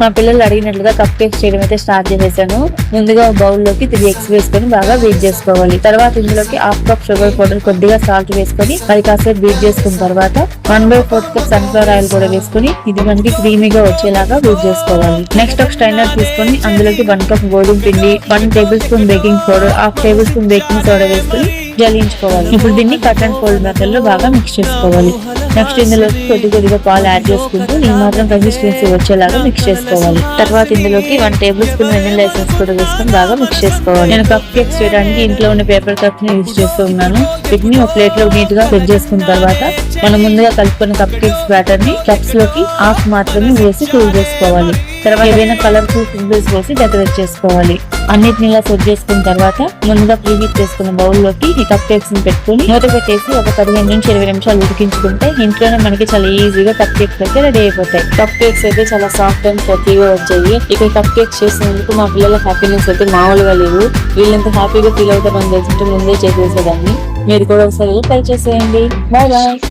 మా పిల్లలు అడిగినట్లుగా cup cakes చేయడం అయితే స్టార్ట్ చేసేసాను. ముందుగా బౌల్ లోకి 3 eggs వేసుకొని బాగా బీట్ చేసుకోవాలి. తర్వాత ఇందులోకి హాఫ్ కప్ షుగర్ పౌడర్, కొద్దిగా సాల్ట్ వేసుకొని అది కాసేపు బీట్ చేసుకున్న తర్వాత 1/4 కప్ సన్ఫ్లవర్ ఆయిల్ కూడా వేసుకొని ఇది మనకి క్రీమీగా వచ్చేలాగా బీట్ చేసుకోవాలి. నెక్స్ట్ ఒక స్ట్రైనర్ తీసుకొని అందులోకి 1 కప్ గోధుమ పిండి, 1 table spoon baking powder, 1/2 table spoon baking soda వేసుకొని జల్లించుకోవాలి. ఇప్పుడు దీన్ని కట్ అండ్ ఫోల్డ్ మెథడ్ లో బాగా మిక్స్ చేసుకోవాలి. నెక్స్ట్ ఇందులోకి కొద్దిగా పాలు యాడ్ చేసుకుంటూ ఈ మాత్రం కన్సిస్టెన్సీ వచ్చేలాగా మిక్స్ చేసుకోవాలి. తర్వాత ఇందులోకి 1 టేబుల్ స్పూన్ వెనిల్లా ఎసెన్స్ కూడా వేసుకొని బాగా మిక్స్ చేసుకోవాలి. నేను కప్ కేక్స్ చేయడానికి ఇంట్లో ఉన్న పేపర్ కప్స్ ని యూజ్ చేస్తూ ఉన్నాను. వీటిని ఒక ప్లేట్ లో నీట్ గా సెట్ చేసుకున్న తర్వాత మనం ముందుగా కలుపుకున్న కప్ కేక్స్ బ్యాటర్ ని కప్స్ లోకి హాఫ్ మాత్రమే వేసి కూల్ చేసుకోవాలి. తర్వాత ఏదైనా కలర్ఫుల్ సింబల్స్ వేసి డెకరేట్ చేసుకోవాలి. అన్నిటిని ఇలా సెట్ చేసుకున్న తర్వాత ముందుగా ప్రీహీట్ చేసుకున్న బౌల్ లోకి ఈ కప్ కేక్స్ ని పెట్టుకుని మూత పెట్టేసి ఒక 15 నుంచి 20 నిమిషాలు ఉడికించుకుంటే ఇంట్లోనే మనకి చాలా ఈజీగా కప్ కేక్స్ అయితే రెడీ అయిపోతాయి. కప్ కేక్స్ అయితే చాలా సాఫ్ట్ అండ్ ఫ్లఫీగా వచ్చాయి. ఇక కప్ కేక్స్ చేసినందుకు మా పిల్లల హ్యాపీనెస్ అయితే మామూలుగా లేదు. వీళ్ళంత హ్యాపీగా ఫీల్ అవుతామని తెలిసింటే ముందే చేసేసేదాన్ని. మీరు కూడా ఒకసారి ట్రై చేసేయండి. Bye bye.